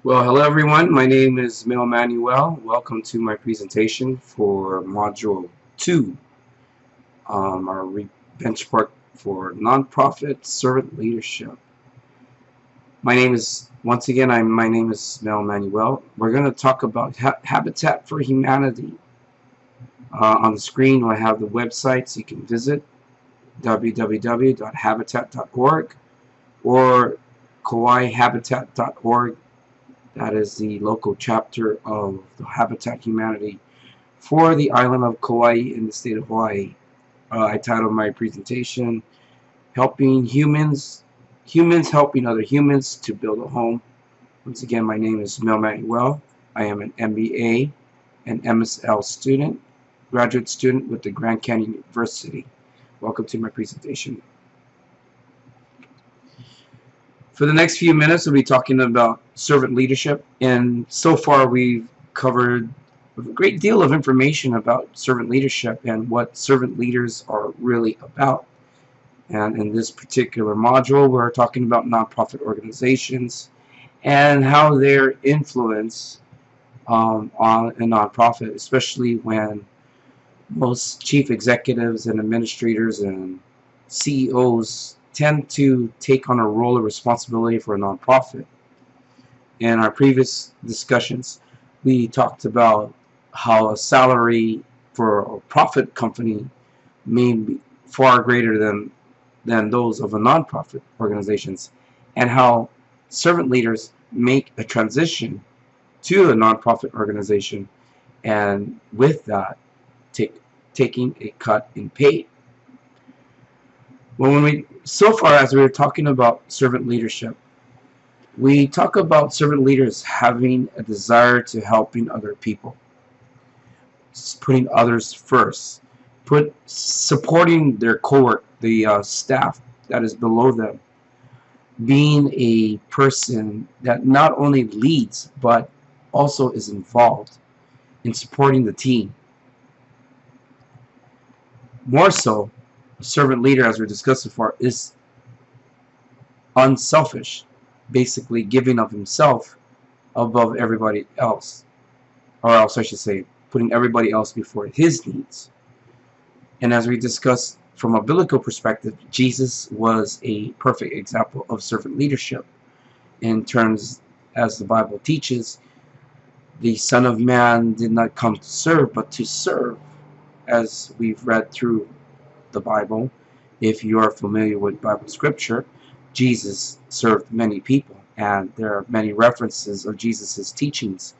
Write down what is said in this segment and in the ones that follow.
Well, hello everyone. My name is Mel Manuel. Welcome to my presentation for Module 2, our benchmark for nonprofit servant leadership. My name is Mel Manuel. We're going to talk about Habitat for Humanity. On the screen, I have the websites you can visit, www.habitat.org or KauaiHabitat.org. That is the local chapter of the Habitat Humanity for the island of Kauai in the state of Hawaii. I titled my presentation, Helping Humans Helping Other Humans to Build a Home. Once again, my name is Mel Manuel. I am an MBA and MSL student, graduate student with the Grand Canyon University. Welcome to my presentation. For the next few minutes, we'll be talking about servant leadership, and so far we've covered a great deal of information about servant leadership and what servant leaders are really about. And in this particular module, we're talking about nonprofit organizations and how their influence on a nonprofit, especially when most chief executives and administrators and CEOs tend to take on a role of responsibility for a nonprofit. In our previous discussions, we talked about how a salary for a profit company may be far greater than those of a nonprofit organizations, and how servant leaders make a transition to a nonprofit organization, and with that, taking a cut in pay. So far as we were talking about servant leadership, we talk about servant leaders having a desire to helping other people, putting others first, supporting their cohort, the staff that is below them, being a person that not only leads but also is involved in supporting the team. More so, a servant leader, as we discussed before, is unselfish, basically giving of himself above everybody else, or else I should say putting everybody else before his needs. And as we discussed from a biblical perspective, Jesus was a perfect example of servant leadership in terms, as the Bible teaches, the Son of Man did not come to serve but to serve. As we've read through the Bible, if you are familiar with Bible scripture, Jesus served many people, and there are many references of Jesus' teachings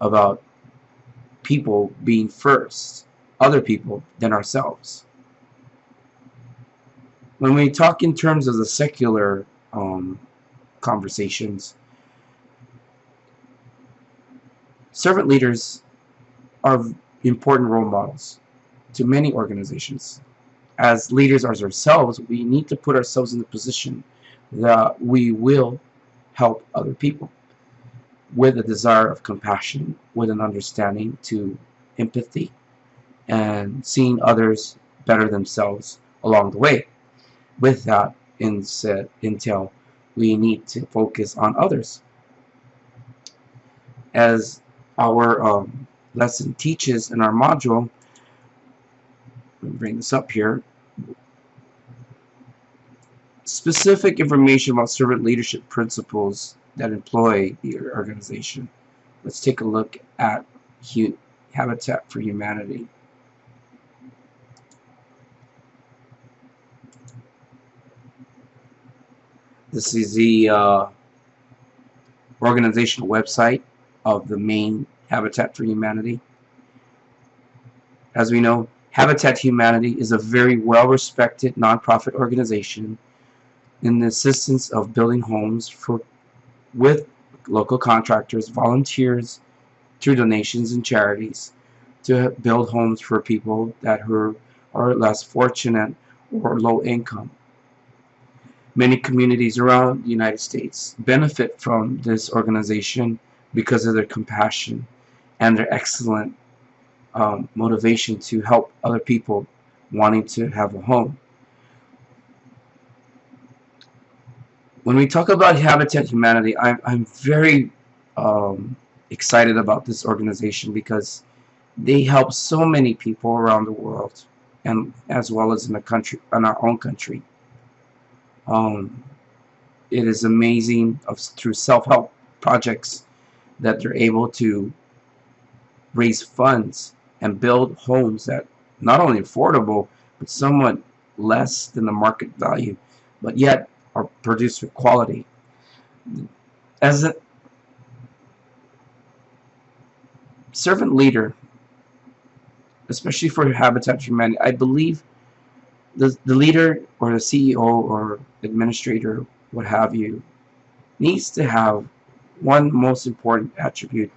about people being first, other people than ourselves. When we talk in terms of the secular conversations, servant leaders are important role models to many organizations. As leaders as ourselves, we need to put ourselves in the position that we will help other people with a desire of compassion, with an understanding to empathy, and seeing others better themselves along the way. With that intel, we need to focus on others. As our lesson teaches in our module, let me bring this up here, specific information about servant leadership principles that employ the organization. Let's take a look at Habitat for Humanity. This is the organizational website of the main Habitat for Humanity. As we know, Habitat Humanity is a very well-respected nonprofit organization in the assistance of building homes with local contractors, volunteers, through donations and charities to build homes for people that are less fortunate or low income. Many communities around the United States benefit from this organization because of their compassion and their excellent motivation to help other people wanting to have a home. When we talk about Habitat Humanity, I'm very um, excited about this organization because they help so many people around the world, and as well as in the country, in our own country. Um, it is amazing through self-help projects that they're able to raise funds and build homes that not only affordable but somewhat less than the market value, but yet are produced with quality. As a servant leader, especially for Habitat for Humanity, I believe the leader or the CEO or administrator, what have you, needs to have one most important attribute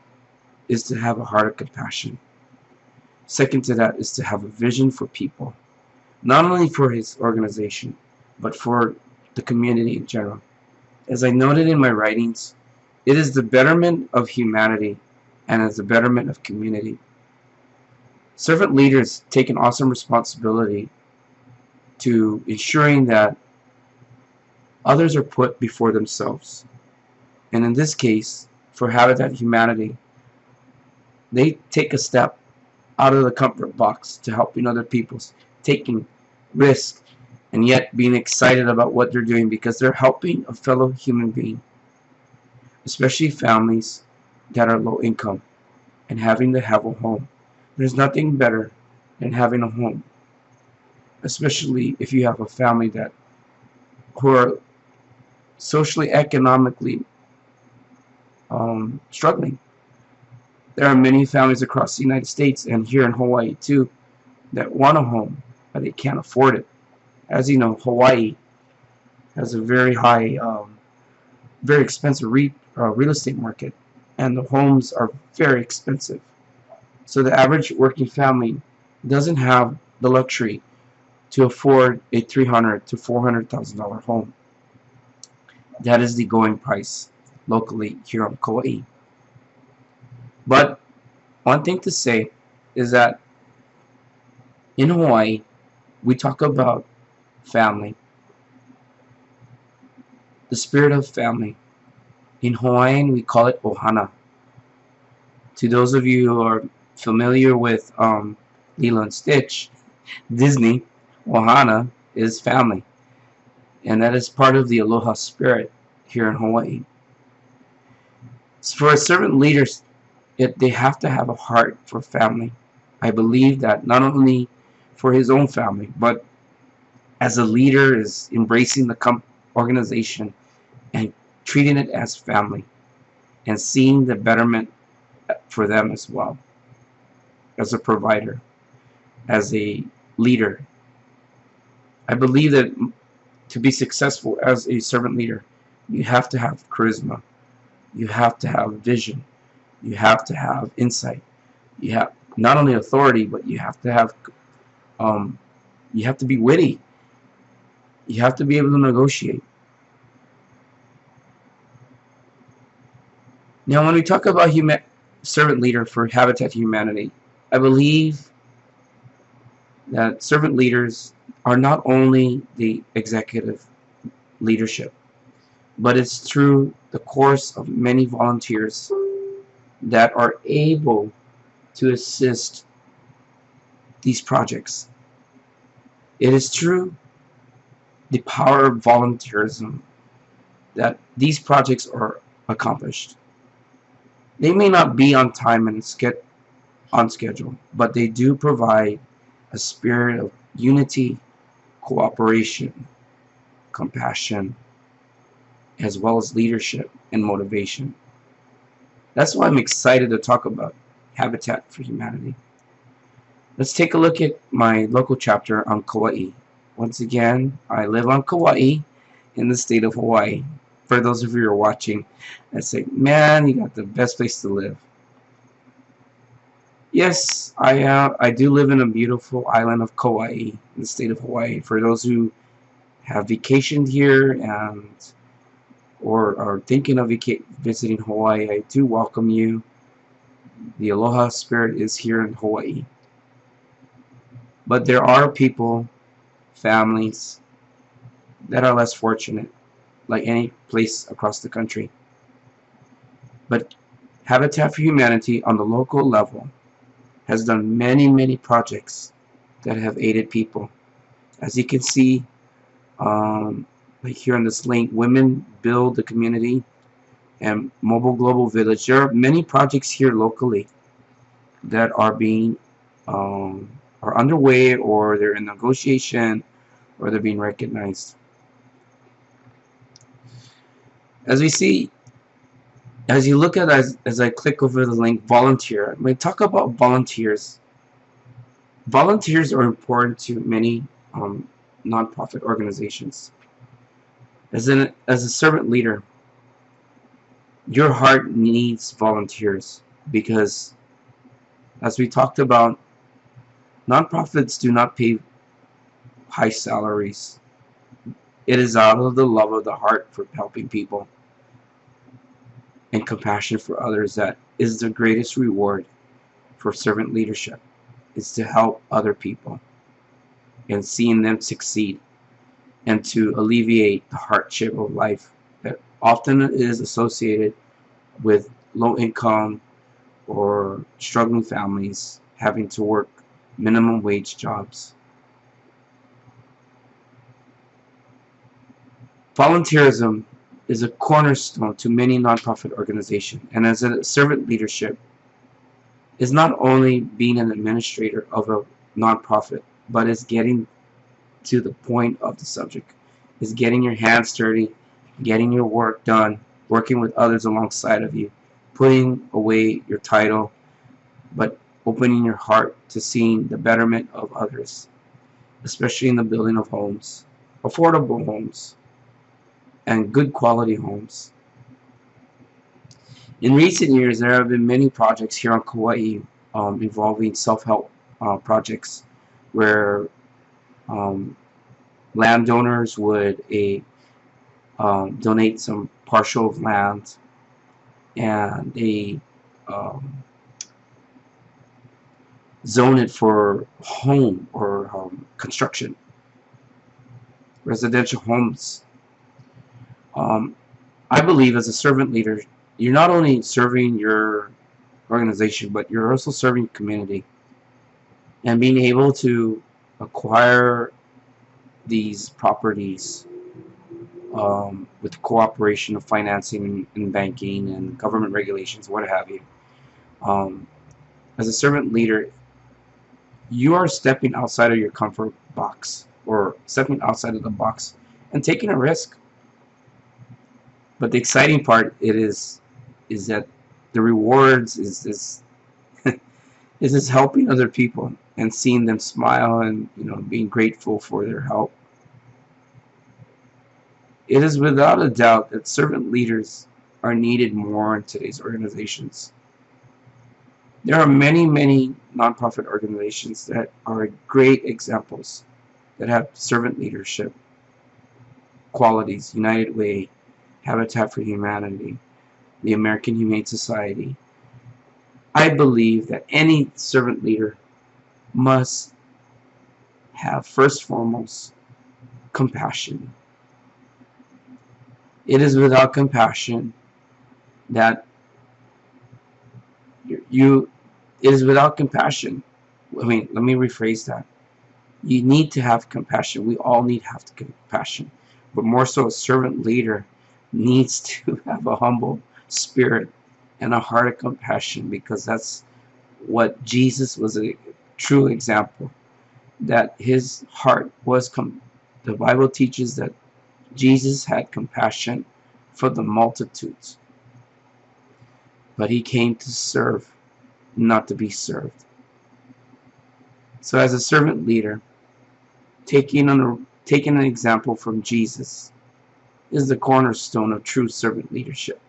is to have a heart of compassion. Second to that is to have a vision for people, not only for his organization, but for the community in general. As I noted in my writings, it is the betterment of humanity and as the betterment of community. Servant leaders take an awesome responsibility to ensuring that others are put before themselves. And in this case, for Habitat Humanity, they take a step out of the comfort box to helping other people, taking risks, and yet being excited about what they're doing because they're helping a fellow human being, especially families that are low income and having to have a home. There's nothing better than having a home, especially if you have a family that who are socially, economically struggling. There are many families across the United States and here in Hawaii too that want a home, but they can't afford it. As you know, Hawaii has a very high, very expensive real estate market, and the homes are very expensive. So the average working family doesn't have the luxury to afford a $300,000 to $400,000 home. That is the going price locally here on Kauai. But one thing to say is that in Hawaii, we talk about family, the spirit of family. In Hawaiian, we call it ohana. To those of you who are familiar with Lilo and Stitch, Disney, ohana is family. And that is part of the aloha spirit here in Hawaii. For servant leaders, they have to have a heart for family. I believe that not only for his own family, but as a leader is embracing the organization and treating it as family and seeing the betterment for them as well, as a provider, as a leader. I believe that to be successful as a servant leader, you have to have charisma, you have to have vision, you have to have insight, you have not only authority, but you have to have you have to be witty, you have to be able to negotiate. Now when we talk about servant leader for Habitat Humanity, I believe that servant leaders are not only the executive leadership, but it's through the course of many volunteers that are able to assist these projects. It is through the power of volunteerism that these projects are accomplished. They may not be on time and on schedule, but they do provide a spirit of unity, cooperation, compassion, as well as leadership and motivation. That's why I'm excited to talk about Habitat for Humanity. Let's take a look at my local chapter on Kauai. Once again, I live on Kauai in the state of Hawaii. For those of you who are watching and say, man, you got the best place to live. Yes, I do live in a beautiful island of Kauai in the state of Hawaii. For those who have vacationed here and or are thinking of visiting Hawaii, I do welcome you. The aloha spirit is here in Hawaii. But there are people, families, that are less fortunate, like any place across the country. But Habitat for Humanity on the local level has done many projects that have aided people. As you can see, like here on this link, Women Build the Community and Mobile Global Village. There are many projects here locally that are being are underway, or they're in negotiation, or they're being recognized. As we see, as you look at as I click over the link, volunteer. When we talk about volunteers, volunteers are important to many nonprofit organizations. As a servant leader, your heart needs volunteers, because as we talked about, nonprofits do not pay high salaries. It is out of the love of the heart for helping people and compassion for others that is the greatest reward for servant leadership, is to help other people and seeing them succeed, and to alleviate the hardship of life that often is associated with low income or struggling families having to work minimum wage jobs. Volunteerism is a cornerstone to many nonprofit organizations, and as a servant leadership is not only being an administrator of a nonprofit, but is getting to the point of the subject, is getting your hands dirty, getting your work done, working with others alongside of you, putting away your title, but opening your heart to seeing the betterment of others, especially in the building of homes, affordable homes, and good quality homes. In recent years, there have been many projects here on Kauai involving self-help projects, where landowners would donate some partial of land, and they zone it for home or construction, residential homes. I believe as a servant leader, you're not only serving your organization, but you're also serving community, and being able to acquire these properties with the cooperation of financing and banking and government regulations, what have you. As a servant leader, you are stepping outside of your comfort box, or stepping outside of the box and taking a risk. But the exciting part is that the rewards is is helping other people and seeing them smile, and being grateful for their help. It is without a doubt that servant leaders are needed more in today's organizations. There are many nonprofit organizations that are great examples that have servant leadership qualities: United Way, Habitat for Humanity, the American Humane Society. I believe that any servant leader must have, first foremost, compassion. It is without compassion that it is without compassion. Let me rephrase that. You need to have compassion. We all need to have compassion, but more so, a servant leader needs to have a humble spirit and a heart of compassion, because that's what Jesus was a true example. That his heart was the Bible teaches that Jesus had compassion for the multitudes, but he came to serve, not to be served. So as a servant leader, taking an example from Jesus is the cornerstone of true servant leadership.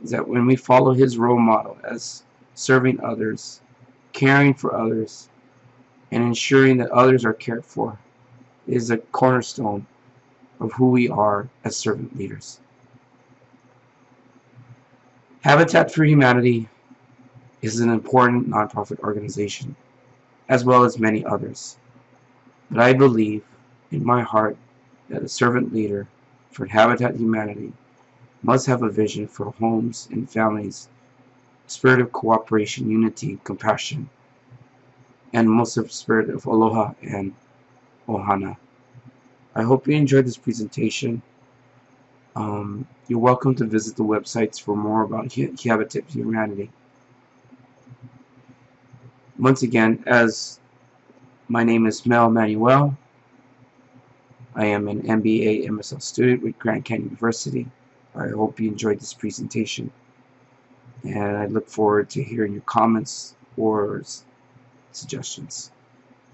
Is that when we follow his role model as serving others, caring for others, and ensuring that others are cared for, is a cornerstone of who we are as servant leaders. Habitat for Humanity is an important nonprofit organization, as well as many others. But I believe in my heart that a servant leader for Habitat Humanity must have a vision for homes and families spirit of cooperation, unity, compassion, and most of the spirit of aloha and ohana. I hope you enjoyed this presentation. You're welcome to visit the websites for more about Habitat for Humanity. Once again, as my name is Mel Manuel, I am an MBA MSL student with Grand Canyon University. I hope you enjoyed this presentation, and I look forward to hearing your comments or suggestions.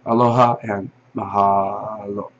Aloha and mahalo.